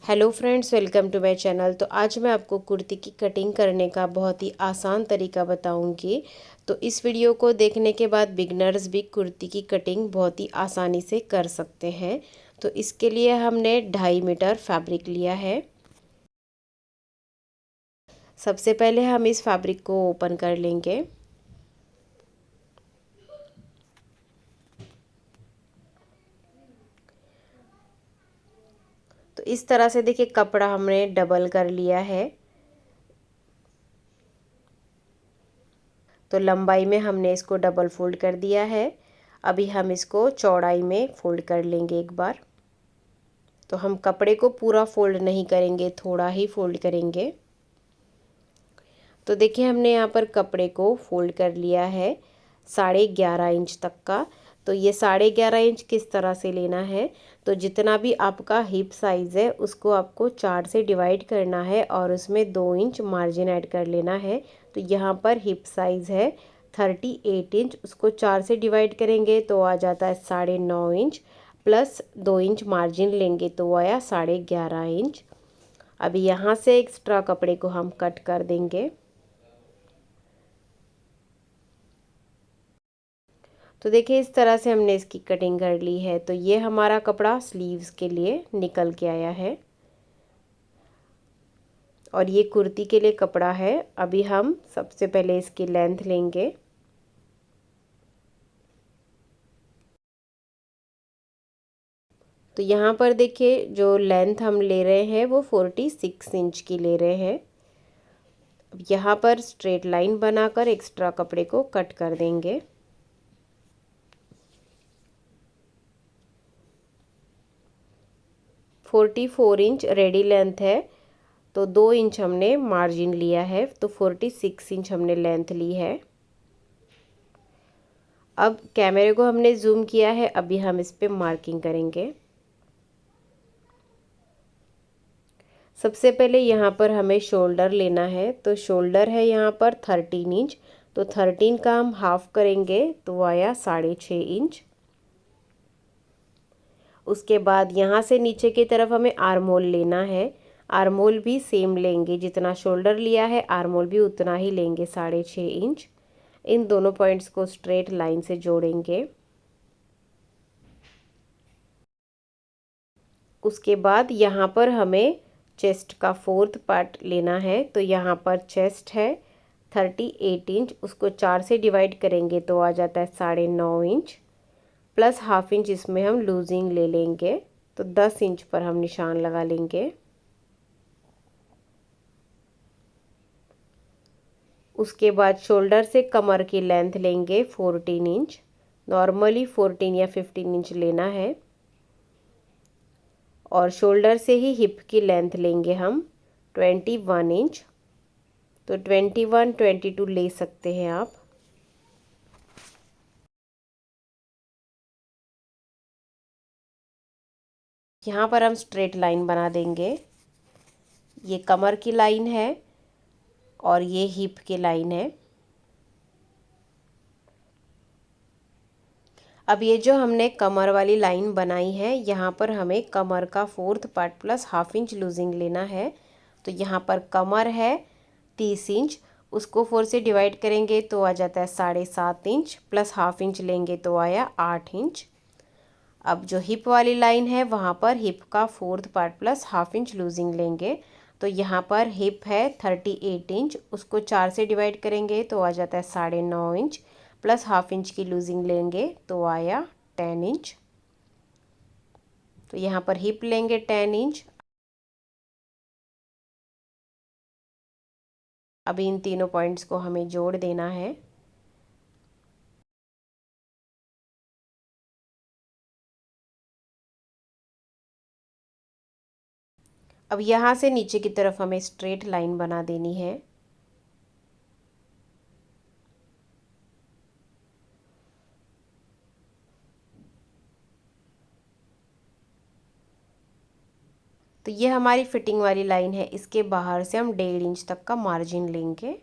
Hello friends, welcome to my channel. तो आज मैं आपको कुर्ती की कटिंग करने का बहुत ही आसान तरीका बताऊंगी। तो इस वीडियो को देखने के बाद बिगनर्स भी कुर्ती की कटिंग बहुत ही आसानी से कर सकते हैं। तो इसके लिए हमने 2.5 मीटर फैब्रिक लिया है। सबसे पहले हम इस फैब्रिक को ओपन कर लेंगे। तो इस तरह से देखिए, कपड़ा हमने डबल कर लिया है। तो लंबाई में हमने इसको डबल फोल्ड कर दिया है। अभी हम इसको चौड़ाई में फोल्ड कर लेंगे एक बार। तो हम कपड़े को पूरा फोल्ड नहीं करेंगे, थोड़ा ही फोल्ड करेंगे। तो देखिए, हमने यहाँ पर कपड़े को फोल्ड कर लिया है 11.5 इंच तक का। तो ये 11.5 इंच किस तरह से लेना है, तो जितना भी आपका हिप साइज़ है उसको आपको 4 से डिवाइड करना है और उसमें 2 इंच मार्जिन ऐड कर लेना है। तो यहाँ पर हिप साइज़ है 38 इंच, उसको 4 से डिवाइड करेंगे तो आ जाता है 9.5 इंच, प्लस 2 इंच मार्जिन लेंगे तो आया 11.5 इंच। अभी यहाँ से एक्स्ट्रा कपड़े को हम कट कर देंगे। तो देखिए, इस तरह से हमने इसकी कटिंग कर ली है। तो ये हमारा कपड़ा स्लीव्स के लिए निकल के आया है और ये कुर्ती के लिए कपड़ा है। अभी हम सबसे पहले इसकी लेंथ लेंगे। तो यहाँ पर देखिए, जो लेंथ हम ले रहे हैं वो 46 इंच की ले रहे हैं। अब यहाँ पर स्ट्रेट लाइन बनाकर एक्स्ट्रा कपड़े को कट कर देंगे। 44 इंच रेडी लेंथ है, तो 2 इंच हमने मार्जिन लिया है, तो 46 इंच हमने लेंथ ली है। अब कैमरे को हमने जूम किया है, अभी हम इस पे मार्किंग करेंगे। सबसे पहले यहाँ पर हमें शोल्डर लेना है। तो शोल्डर है यहाँ पर 13 इंच, तो 13 का हम हाफ करेंगे तो आया 6.5 इंच। उसके बाद यहाँ से नीचे की तरफ हमें आर्म होल लेना है। आर्म होल भी सेम लेंगे, जितना शोल्डर लिया है आर्म होल भी उतना ही लेंगे, 6.5 इंच। इन दोनों पॉइंट्स को स्ट्रेट लाइन से जोड़ेंगे। उसके बाद यहाँ पर हमें चेस्ट का 4th पार्ट लेना है। तो यहाँ पर चेस्ट है 38 इंच, उसको 4 से डिवाइड करेंगे तो आ जाता है 9.5 इंच, प्लस हाफ इंच इसमें हम लूजिंग ले लेंगे। तो 10 इंच पर हम निशान लगा लेंगे। उसके बाद शोल्डर से कमर की लेंथ लेंगे 14 इंच। नॉर्मली 14 या 15 इंच लेना है। और शोल्डर से ही हिप की लेंथ लेंगे हम 21 इंच। तो 21, 22 ले सकते हैं आप। यहाँ पर हम स्ट्रेट लाइन बना देंगे। ये कमर की लाइन है और ये हिप की लाइन है। अब ये जो हमने कमर वाली लाइन बनाई है, यहाँ पर हमें कमर का 4th part plus half inch losing लेना है। तो यहाँ पर कमर है 30 इंच, उसको 4 से डिवाइड करेंगे तो आ जाता है 7.5 इंच, प्लस हाफ इंच लेंगे तो आया 8 इंच। अब जो हिप वाली लाइन है वहाँ पर हिप का 4th part plus half inch losing लेंगे। तो यहाँ पर हिप है 38 इंच, उसको 4 से डिवाइड करेंगे तो आ जाता है 9.5 इंच, प्लस हाफ इंच की लूजिंग लेंगे तो आया 10 इंच। तो यहाँ पर हिप लेंगे 10 इंच। अभी इन तीनों पॉइंट्स को हमें जोड़ देना है। अब यहाँ से नीचे की तरफ हमें स्ट्रेट लाइन बना देनी है। तो ये हमारी फिटिंग वाली लाइन है, इसके बाहर से हम 1.5 इंच तक का मार्जिन लेंगे।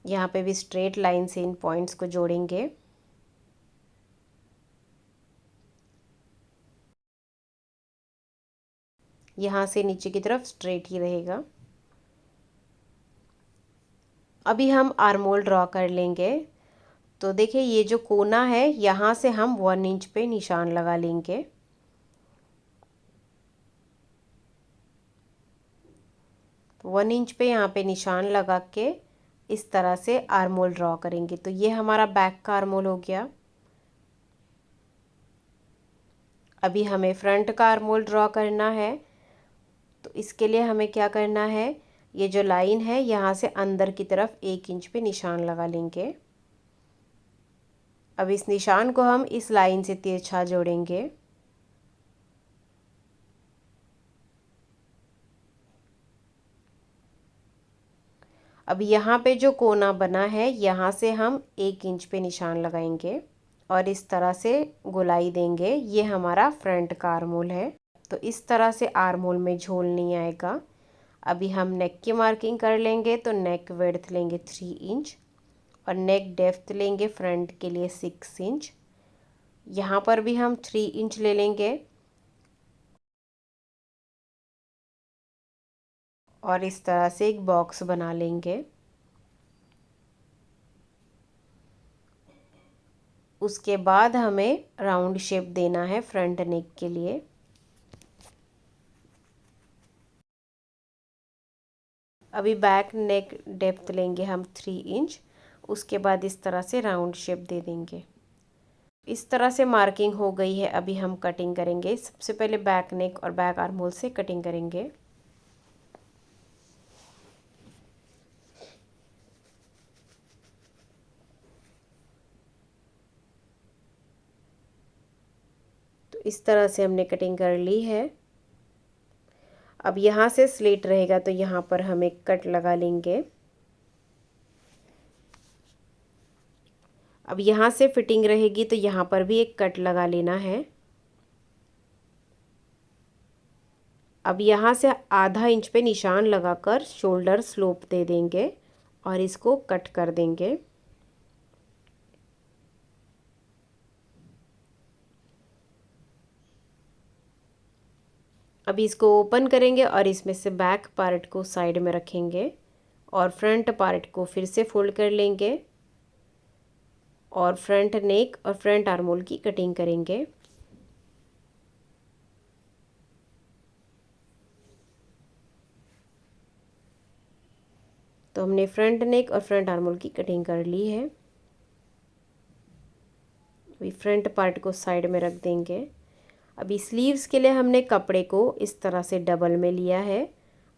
यहाँ पे भी स्ट्रेट लाइन से इन पॉइंट्स को जोड़ेंगे। यहाँ से नीचे की तरफ स्ट्रेट ही रहेगा। अभी हम आर्म होल ड्रॉ कर लेंगे। तो देखिए ये जो कोना है यहाँ से हम 1 इंच पे निशान लगा लेंगे। तो 1 इंच पे यहाँ पे निशान लगा के इस तरह से आर्म होल ड्रॉ करेंगे। तो ये हमारा बैक का आर्म होल हो गया। अभी हमें फ्रंट का आर्म होल ड्रॉ करना है। तो इसके लिए हमें क्या करना है, ये जो लाइन है यहाँ से अंदर की तरफ 1 इंच पे निशान लगा लेंगे। अब इस निशान को हम इस लाइन से तिरछा जोड़ेंगे। अब यहाँ पे जो कोना बना है यहाँ से हम 1 इंच पे निशान लगाएंगे और इस तरह से गोलाई देंगे। ये हमारा फ्रंट का आर्म होल है। तो इस तरह से आर्म होल में झोल नहीं आएगा। अभी हम नेक की मार्किंग कर लेंगे। तो नेक विड्थ लेंगे 3 इंच और नेक डेप्थ लेंगे फ्रंट के लिए 6 इंच। यहाँ पर भी हम 3 इंच ले लेंगे और इस तरह से एक बॉक्स बना लेंगे। उसके बाद हमें राउंड शेप देना है फ्रंट नेक के लिए। अभी बैक नेक डेप्थ लेंगे हम 3 इंच। उसके बाद इस तरह से राउंड शेप दे देंगे। इस तरह से मार्किंग हो गई है। अभी हम कटिंग करेंगे। सबसे पहले बैक नेक और बैक आर्म होल से कटिंग करेंगे। तो इस तरह से हमने कटिंग कर ली है। अब यहाँ से स्लिट रहेगा तो यहाँ पर हम एक कट लगा लेंगे। अब यहाँ से फिटिंग रहेगी तो यहाँ पर भी एक कट लगा लेना है। अब यहाँ से आधा इंच पे निशान लगाकर शोल्डर स्लोप दे देंगे और इसको कट कर देंगे। अभी इसको ओपन करेंगे और इसमें से बैक पार्ट को साइड में रखेंगे और फ्रंट पार्ट को फिर से फोल्ड कर लेंगे और फ्रंट नेक और फ्रंट आर्म होल की कटिंग करेंगे। तो हमने फ्रंट नेक और फ्रंट आर्म होल की कटिंग कर ली है। अभी फ्रंट पार्ट को साइड में रख देंगे। अभी स्लीव्स के लिए हमने कपड़े को इस तरह से डबल में लिया है।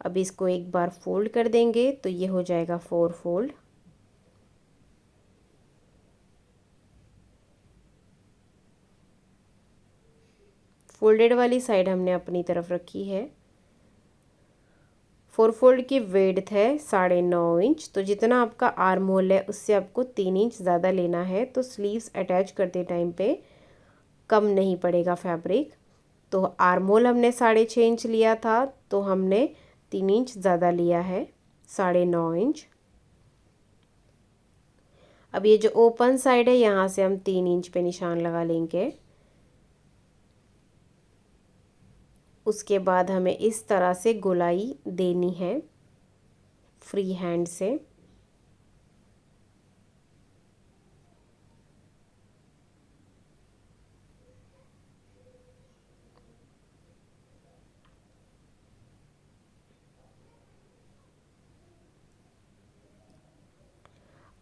अभी इसको एक बार फोल्ड कर देंगे तो ये हो जाएगा 4 फोल्ड। फोल्डेड वाली साइड हमने अपनी तरफ रखी है। 4 फोल्ड की विड्थ है 9.5 इंच। तो जितना आपका आर्म होल है उससे आपको 3 इंच ज़्यादा लेना है। तो स्लीव्स अटैच करते टाइम पे कम नहीं पड़ेगा फैब्रिक। तो आर्म होल हमने 6.5 इंच लिया था तो हमने 3 इंच ज़्यादा लिया है 9.5 इंच। अब ये जो ओपन साइड है यहाँ से हम 3 इंच पे निशान लगा लेंगे। उसके बाद हमें इस तरह से गोलाई देनी है फ्री हैंड से।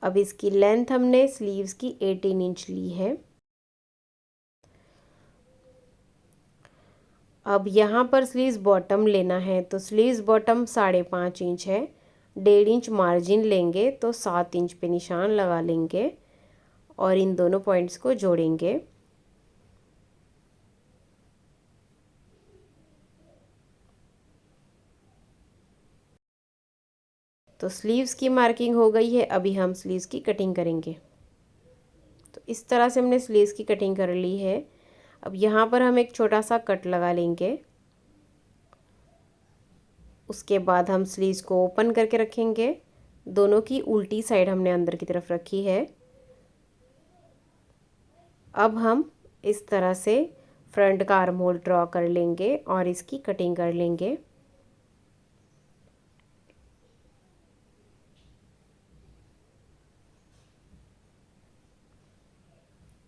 अब इसकी लेंथ हमने स्लीव्स की 18 इंच ली है। अब यहाँ पर स्लीव्स बॉटम लेना है तो स्लीव्स बॉटम 5.5 इंच है। 1.5 इंच मार्जिन लेंगे तो 7 इंच पे निशान लगा लेंगे और इन दोनों पॉइंट्स को जोड़ेंगे। तो स्लीव्स की मार्किंग हो गई है। अभी हम स्लीव्स की कटिंग करेंगे। तो इस तरह से हमने स्लीव्स की कटिंग कर ली है। अब यहाँ पर हम एक छोटा सा कट लगा लेंगे। उसके बाद हम स्लीव्स को ओपन करके रखेंगे। दोनों की उल्टी साइड हमने अंदर की तरफ रखी है। अब हम इस तरह से फ्रंट का आर्म होल ड्रॉ कर लेंगे और इसकी कटिंग कर लेंगे।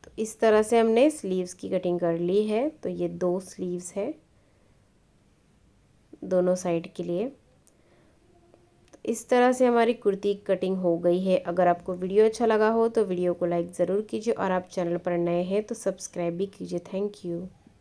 तो इस तरह से हमने स्लीव्स की कटिंग कर ली है। तो ये 2 स्लीव्स है दोनों साइड के लिए। तो इस तरह से हमारी कुर्ती कटिंग हो गई है। अगर आपको वीडियो अच्छा लगा हो तो वीडियो को लाइक ज़रूर कीजिए और आप चैनल पर नए हैं तो सब्सक्राइब भी कीजिए। Thank you.